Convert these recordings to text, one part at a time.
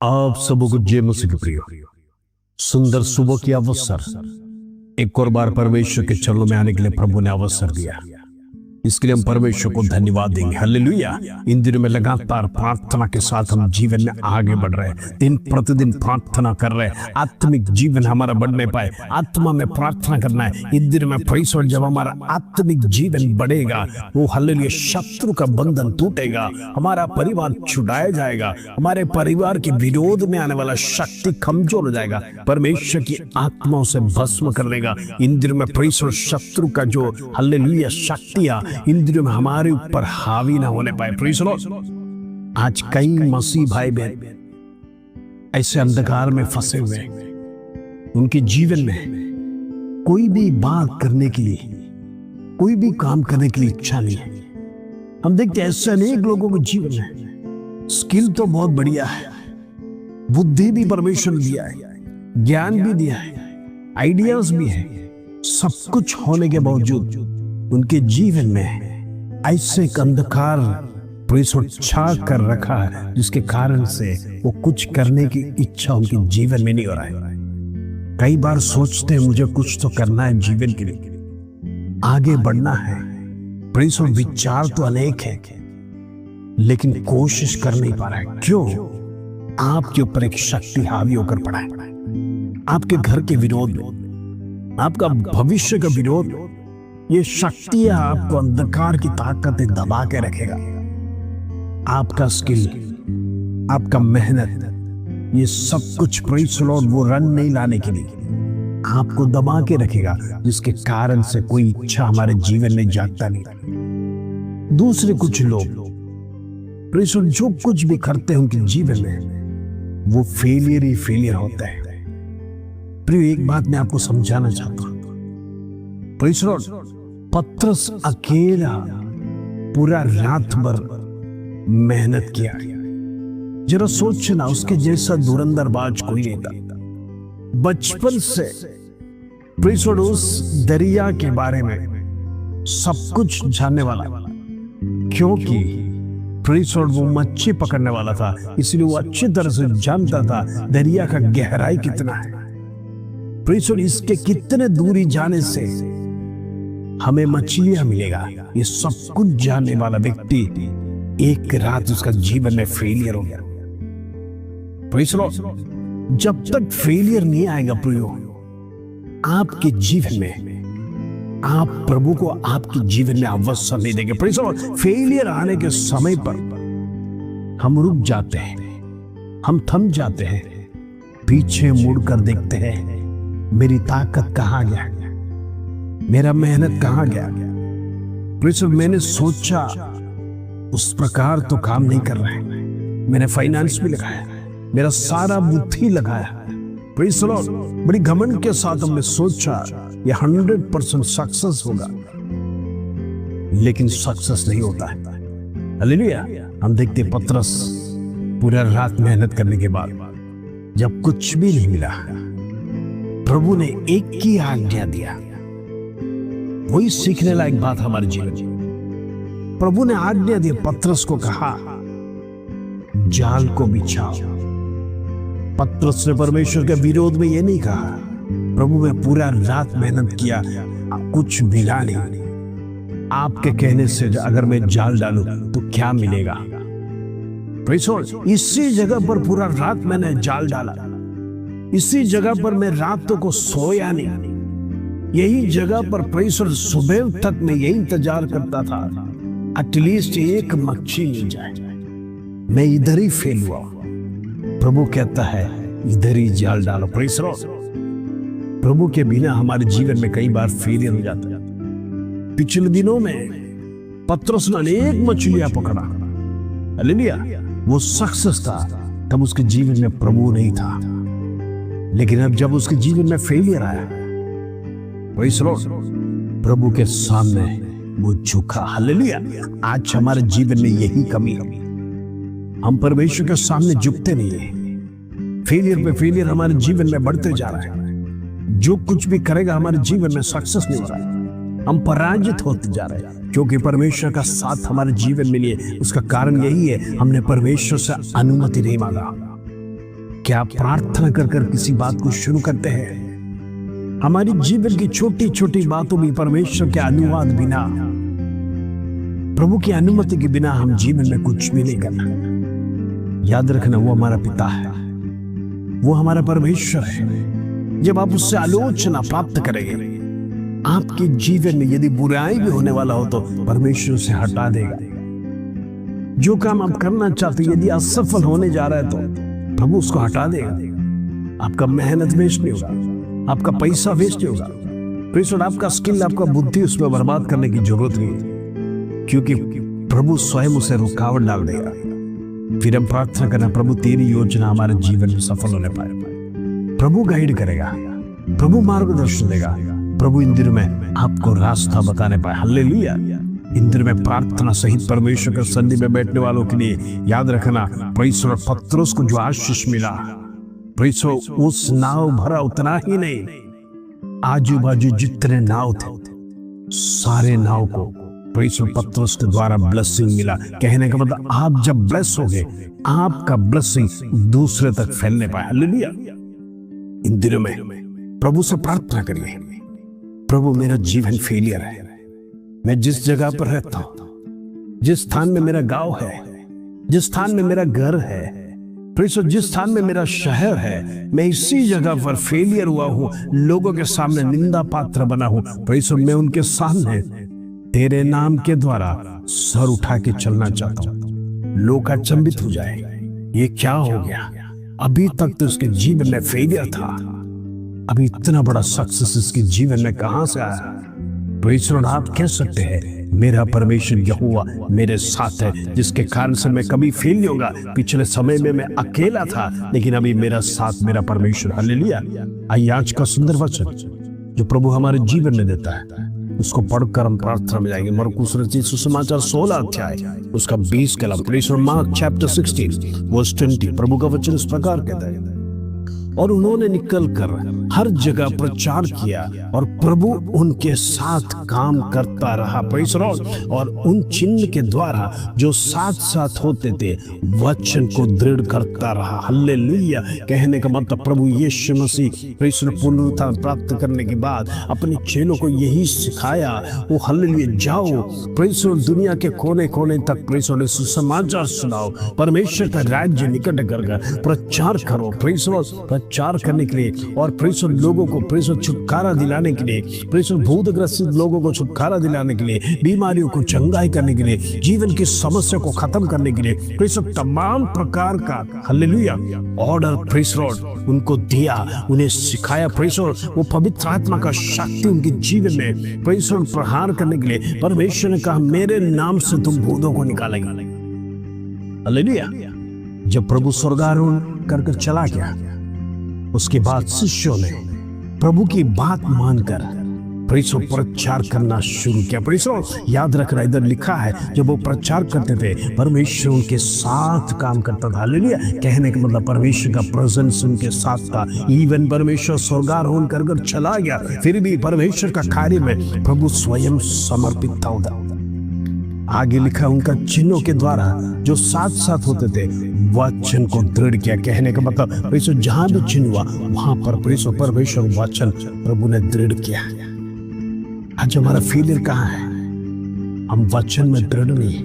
आप सबों को जय मसीह के प्रियो। सुंदर सुबह की अवसर, एक और बार परमेश्वर के चरणों में आने के लिए प्रभु ने अवसर दिया। इसके लिए हम परमेश्वर को धन्यवाद देंगे। हालेलुया। इन दिनों में लगातार प्रार्थना के साथ हम जीवन में आगे बढ़ रहे हैं, दिन प्रतिदिन प्रार्थना कर रहे हैं। आत्मिक जीवन हमारा बढ़ने पाए, आत्मा में प्रार्थना करना है। इन दिनों में प्रेस, और जब हमारा आत्मिक जीवन बढ़ेगा, वो हालेलुया शत्रु का बंधन टूटेगा, हमारा परिवार छुड़ाया जाएगा, हमारे परिवार के विरोध में आने वाला शक्ति कमजोर हो जाएगा, परमेश्वर की आत्माओं से भस्म कर देगा। इन दिनों में प्रेस और शत्रु का जो हालेलुया शक्तियां इन दिनों में हमारे ऊपर हावी ना होने पाए। Praise the Lord. आज कई मसीह भाई बहन ऐसे अंधकार में फंसे हुए हैं, उनके जीवन में कोई भी बात करने के लिए, कोई भी काम करने के लिए इच्छा नहीं है। हम देखते हैं ऐसे अनेक लोगों के जीवन में स्किल तो बहुत बढ़िया है, बुद्धि भी परमेश्वर ने दिया है, ज्ञान भी दिया है, आइडियाज भी है, सब कुछ होने के बावजूद उनके जीवन में ऐसे एक अंधकार छा कर रखा है, जिसके कारण से वो कुछ करने की इच्छा उनके जीवन में नहीं हो रहा है। कई बार सोचते हैं मुझे कुछ तो करना है, जीवन के लिए आगे बढ़ना है, प्रेस और विचार तो अनेक है, लेकिन कोशिश कर नहीं पा रहा है। क्यों? आपके ऊपर एक शक्ति हावी होकर पड़ा है, आपके घर के विरोध में, आपका भविष्य का विरोध। ये शक्तियां आपको अंधकार की ताकतें दबा के रखेगा। आपका स्किल, आपका मेहनत, ये सब कुछ प्रेज़ द लॉर्ड वो रन नहीं लाने के लिए आपको दबा के रखेगा, जिसके कारण से कोई इच्छा हमारे जीवन में जागता नहीं। दूसरे कुछ लोग प्रेज़ द लॉर्ड जो कुछ भी करते हैं उनके जीवन में वो फेलियर ही फेलियर होता है। प्रिय, एक बात मैं आपको समझाना चाहता हूं। प्रेज़ द लॉर्ड, पत्रस अकेला पूरा रात भर मेहनत किया। जरा सोचना, उसके जैसा धुरंधरबाज कोई नहीं था। बचपन से प्रेज़ द लॉर्ड उस दरिया के बारे में सब कुछ जानने वाला, क्योंकि प्रेज़ द लॉर्ड वो मच्छी पकड़ने वाला था, इसलिए वो अच्छी तरह से जानता था दरिया का गहराई कितना है। प्रेज़ द लॉर्ड, इसके कितने दूरी जाने से हमें मछलियां मिलेगा, ये सब कुछ जानने वाला व्यक्ति एक रात उसका जीवन में फेलियर हो गया। प्रेज़ द लॉर्ड, जब तक फेलियर नहीं आएगा प्रियो आपके जीवन में, आप प्रभु को आपके जीवन में अवसर नहीं देंगे। प्रेज़ द लॉर्ड, फेलियर आने के समय पर हम रुक जाते हैं, हम थम जाते हैं, पीछे मुड़कर देखते हैं, मेरी ताकत कहां गया, मेरा मेहनत कहां गया। प्रेज़ द लॉर्ड, मैंने सोचा उस प्रकार तो काम नहीं कर रहा है, मैंने फाइनेंस भी लगाया, मेरा सारा बुद्धि लगाया, प्रेज़ द लॉर्ड, बड़ी घमंड के साथ हमने सोचा ये 100% सक्सेस होगा, लेकिन सक्सेस नहीं होता है। हालेलुया। हम देखते पत्रस पूरा रात मेहनत करने के बाद जब कुछ भी नहीं मिला, प्रभु ने एक ही आज्ञा दिया। वही सीखने लायक बात हमारे जीवन में। प्रभु ने आज्ञा दी, पत्रस को कहा जाल को बिछाओ। पत्रस ने परमेश्वर के विरोध में ये नहीं कहा। प्रभु ने पूरा रात मेहनत किया, कुछ मिला नहीं। आपके कहने से अगर मैं जाल डालूं तो क्या मिलेगा? प्रेज़ द लॉर्ड, इसी जगह पर पूरा रात मैंने जाल डाला, इसी जगह पर मैं रातों को सोया नहीं, यही जगह पर प्रेज़ द लॉर्ड सुबह तक मैं यही इंतजार करता था, एटलीस्ट एक मच्छी मिल जाए, मैं इधर ही फेल हुआ। प्रभु कहता है इधर ही जाल डालो। प्रेज़ द लॉर्ड, प्रभु के बिना हमारे जीवन में कई बार फेलियर हो जाता है। पिछले दिनों में पत्रस ने अनेक मछलियां पकड़ा, हालेलुया, वो सक्सेस था। तब उसके जीवन में प्रभु नहीं था, लेकिन अब जब उसके जीवन में फेलियर आया, प्रेज़ द लॉर्ड, प्रभु के सामने वो झुका। हालेलुया। आज हमारे जीवन में यही कमी है, हम परमेश्वर के सामने झुकते नहीं है। फेलियर पे फेलियर हमारे जीवन में बढ़ते जा रहा है। जो कुछ भी करेगा हमारे जीवन में सक्सेस नहीं हो रहा है, हम पराजित होते जा रहे हैं, क्योंकि परमेश्वर का साथ हमारे जीवन में नहीं है। उसका कारण यही है, हमने परमेश्वर से अनुमति नहीं मांगा। क्या प्रार्थना कर कर किसी बात को शुरू करते हैं? हमारी जीवन की छोटी छोटी बातों में परमेश्वर के अनुवाद बिना, प्रभु की अनुमति के बिना हम जीवन में कुछ भी नहीं करना। याद रखना, वो हमारा पिता है, वो हमारा परमेश्वर है। जब आप उससे आलोचना प्राप्त करेंगे, आपके जीवन में यदि बुराई भी होने वाला हो तो परमेश्वर से हटा देगा। जो काम आप करना चाहते यदि असफल होने जा रहा है तो प्रभु उसको हटा देगा। आपका मेहनत वेस्ट नहीं होगा, आपका पैसा वेस्ट नहीं होगा, प्रेस आपका स्किल, आपका बुद्धि उसमें बर्बाद करने की जरूरत नहीं है, क्योंकि प्रभु स्वयं उसे रुकावट डाल देगा। फिर हम प्रार्थना करना, प्रभु तेरी योजना हमारे जीवन में सफल होने पाए। प्रभु गाइड करेगा, प्रभु मार्गदर्शन देगा, प्रभु इन दिनों में आपको रास्ता बताने पाए। हालेलुया। इन दिनों में प्रार्थना सहित परमेश्वर के सन्निधि में बैठने वालों के लिए याद रखना, प्रेस और पत्रोस को जो आशीष मिला, प्रेस उस नाव भरा उतना ही नहीं, आजू बाजू जितने नाव थे सारे नाव को प्रेस और पत्रोस के द्वारा ब्लेसिंग मिला। कहने का मतलब, आप जब ब्लेस हो गए, आपका ब्लेसिंग दूसरे तक फैलने पाए। हालेलुया। इन दिनों में प्रभु से प्रार्थना करिए, प्रभु मेरा जीवन फेलियर है, मैं जिस जगह पर रहता हूं, जिस स्थान में मेरा गांव है, जिस स्थान में मेरा घर है, जिस स्थान में मेरा शहर है, मैं इसी जगह पर फेलियर हुआ हूं, लोगों के सामने निंदा पात्र बना हूं। मैं उनके सामने तेरे नाम के द्वारा सर उठा के चलना चाहता हूं। लोग अचंभित हो जाए, ये क्या हो गया? अभी तक तो इसके जीवन में फेलियर था, अभी इतना बड़ा सक्सेस इसके जीवन में कहां से आया? प्रेषण आप कह सकते हैं, मेरा परमेश्वर यहोवा मेरे साथ है, जिसके कारण से मैं कभी फेल नहीं होगा। पिछले समय में मैं अकेला था, लेकिन अभी मेरा साथ मेरा परमेश्वर। हालेलुया। आइए आज का सुंदर वचन जो प्रभु हमारे जीवन में देता है, उसको पढ़कर हम प्रार्थना में जाएंगे। मरकुस रचित सुसमाचार 16 अध्याय उसका 20 कलम, प्रेषण मार्क चैप्टर 16 वर्स 20। प्रभु का वचन इस प्रकार कहता है, और उन्होंने निकलकर हर जगह प्रचार किया और प्रभु उनके साथ काम करता रहा। Praise the Lord. और उन चिन्ह के द्वारा जो साथ साथ होते थे वचन को दृढ़ करता रहा। हालेलुया। कहने का मतलब, प्रभु यीशु मसीह प्रेषण पुनरुत्थान प्राप्त करने के बाद अपने चेलों को यही सिखाया, वो हालेलुया, जाओ प्रेषण दुनिया के कोने कोने तक प्रेषण सुसमाचार सुनाओ, परमेश्वर का राज्य निकट कर प्रचार करो। प्रेषण प्रचार करने के लिए और प्रेषण लोगों को प्रेषण छुटकारा दिलाने के लिए, प्रेषण भूतग्रसित लोगों को छुटकारा दिलाने के लिए, बीमारियों को चंगाई करने के लिए, जीवन की समस्या को खत्म करने के लिए, प्रेषण तमाम प्रकार का हालेलुया ऑर्डर प्रेषण उनको दिया, उन्हें सिखाया। प्रेषण वो पवित्र आत्मा का शक्ति उनके जीवन में प्रेषण प्रहार करने के लिए परमेश्वर ने कहा, मेरे नाम से तुम भूतों को निकालेंगे। हालेलुया। जब प्रभु स्वर्गारोहण कर चला गया, उसके बाद शिष्यों ने प्रभु की बात मानकर प्रेषण प्रचार करना शुरू किया। प्रेषण याद रखना, इधर लिखा है, जब वो प्रचार करते थे परमेश्वर उनके साथ काम करता था। हालेलुया। कहने का मतलब, परमेश्वर का प्रेजेंस उनके साथ था। इवन परमेश्वर स्वर्गारोहण कर चला गया, फिर भी परमेश्वर का कार्य में प्रभु स्वयं समर्पित था। आगे लिखा, उनका चिन्हों के द्वारा जो साथ साथ होते थे वचन को दृढ़ किया। कहने का मतलब, प्रेषण जहां भी चिन्ह हुआ वहां पर प्रेषण परमेश्वर वचन प्रभु ने दृढ़ किया। आज हमारा फेलियर कहाँ है? हम वचन में दृढ़ नहीं,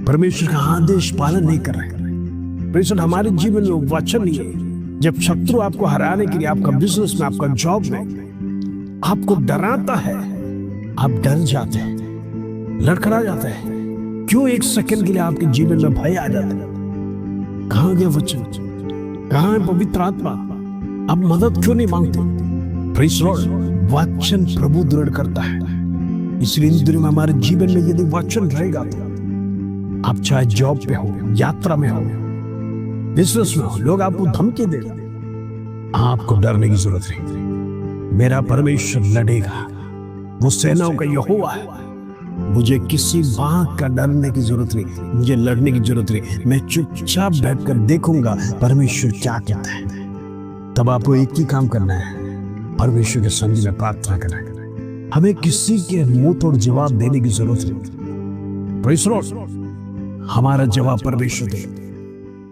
परमेश्वर का आदेश पालन नहीं कर रहे। प्रेषण हमारे जीवन में वचन नहीं है। जब शत्रु आपको हराने के लिए आपका बिजनेस में, आपका जॉब में आपको डराता है, आप डर जाते हैं, लड़खड़ा जाता है। क्यों? एक सेकंड के लिए आपके जीवन में भय आ जाता है। कहां गया वचन? कहां है पवित्र आत्मा? आप मदद क्यों नहीं मांगते? Praise the Lord. वचन प्रभु दृढ़ करता है। इसलिए इन दिनों में हमारे जीवन में यदि वचन रहेगा तो आप चाहे जॉब पे हो, यात्रा में हो, बिजनेस में हो, लोग आपको धमकी देगा, आपको डरने की जरूरत नहीं। मेरा परमेश्वर लड़ेगा, वो सेनाओं का यहोवा है। मुझे किसी बात का डरने की जरूरत नहीं, मुझे लड़ने की जरूरत नहीं। मैं चुपचाप बैठकर देखूंगा परमेश्वर क्या कहता है। तब आपको एक ही काम करना है, परमेश्वर के सन्निधि में प्रार्थना करना है। हमें किसी के मुंह तोड़ जवाब देने की जरूरत नहीं। Praise the Lord. हमारा जवाब परमेश्वर दे।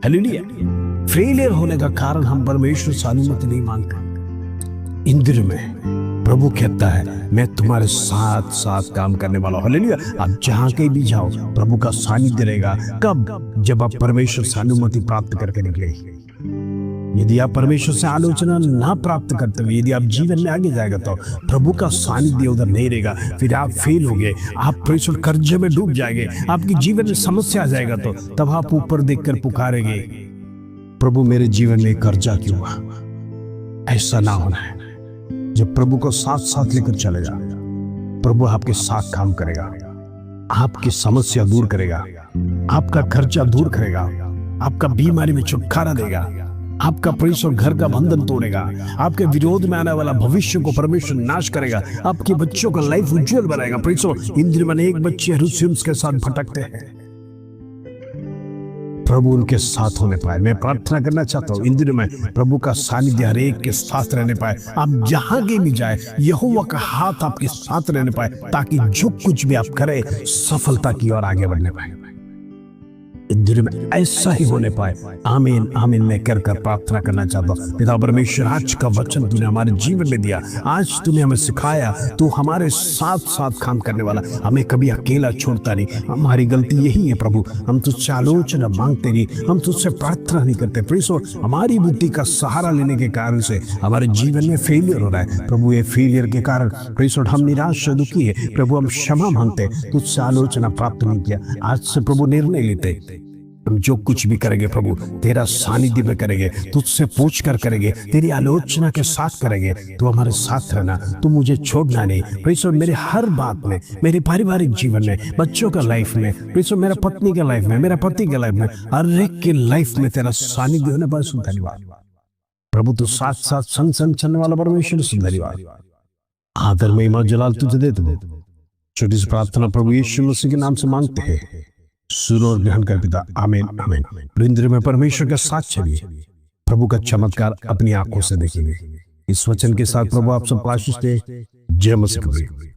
हालेलुया। फेलियर होने का कारण हम परमेश्वर से अनुमति नहीं मांगते। इन दिनों में प्रभु कहता है मैं तुम्हारे साथ साथ काम करने वाला हूं। हालेलुया। आप जहां कहीं भी जाओ प्रभु का सानिध्य रहेगा। कब? जब आप परमेश्वर से अनुमति प्राप्त करके निकले। यदि आप परमेश्वर से आलोचना ना प्राप्त करते हुए यदि आप जीवन में आगे जाएगा तो प्रभु का सानिध्य उधर नहीं रहेगा। फिर आप फेल हो गए, आप परमेश्वर कर्जे में डूब जाएंगे, आपकी जीवन में समस्या आ जाएगा तो तब आप ऊपर देखकर पुकारेंगे, प्रभु मेरे जीवन में कर्जा क्यों हुआ? ऐसा ना होना है। जब प्रभु को साथ साथ लेकर चलेगा, प्रभु आपके साथ काम करेगा, आपकी समस्या दूर करेगा, आपका खर्चा दूर करेगा, आपका बीमारी में छुटकारा देगा, आपका परमेश्वर घर का बंधन तोड़ेगा, आपके विरोध में आने वाला भविष्य को परमेश्वर नाश करेगा, आपके बच्चों का लाइफ उज्जवल बनाएगा। परमेश्वर इन दिनों में एक बच्चे हेरोदियोस के साथ भटकते हैं, प्रभु उनके साथ होने पाए। मैं प्रार्थना करना चाहता हूँ इन दिनों में प्रभु का सानिध्य हर एक के साथ रहने पाए। आप जहां के भी जाए यहोवा का हाथ आपके साथ रहने पाए, ताकि जो कुछ भी आप करें सफलता की ओर आगे बढ़ने पाए। इन दिनों में ऐसा ही होने पाए। आमीन आमीन मैं कर प्रार्थना करना चाहता हूँ। पिता परमेश्वर, आज का वचन तूने हमारे जीवन में दिया, आज तूने हमें सिखाया, तू हमारे साथ साथ काम करने वाला, हमें कभी अकेला छोड़ता नहीं। हमारी गलती यही है प्रभु, हम तुझसे आलोचना मांगते नहीं, हम तुझसे प्रार्थना नहीं करते। परमेश्वर, हमारी बुद्धि का सहारा लेने के कारण से हमारे जीवन में फेलियर हो रहा है प्रभु। ये फेलियर के कारण परमेश्वर हम निराश दुखी है प्रभु, हम क्षमा मांगते, तुझसे आलोचना प्राप्त नहीं किया। आज से प्रभु निर्णय लेते, हम जो कुछ भी करेंगे प्रभु तेरा सानिध्य में करेंगे, तुझसे पूछ कर करेंगे, तेरी आलोचना के साथ करेंगे। तू हमारे साथ रहना, तू मुझे छोड़ना नहीं। परमेश्वर, मेरे हर बात में, मेरे पारिवारिक जीवन में, बच्चों का लाइफ में, परमेश्वर मेरा पत्नी के लाइफ में, मेरा पति के लाइफ में, हर एक के लाइफ में तेरा सानिध्य होने पर सुन धन्यवाद प्रभु। तू साथ साथ संग संग चलने वाला परमेश्वर, सुन धन्यवाद। आदर में महिमा जलाल तुझे दे दो। छोटी सी प्रार्थना प्रभु यीशु मसीह के नाम से मांगते हैं, सुनो और ग्रहण कर पिता। आमीन आमीन। वृंद्र में परमेश्वर के साथ चलिए, प्रभु का चमत्कार अपनी आंखों से देखेंगे। इस वचन के साथ प्रभु आप सब आशीष दे। जय मसीह।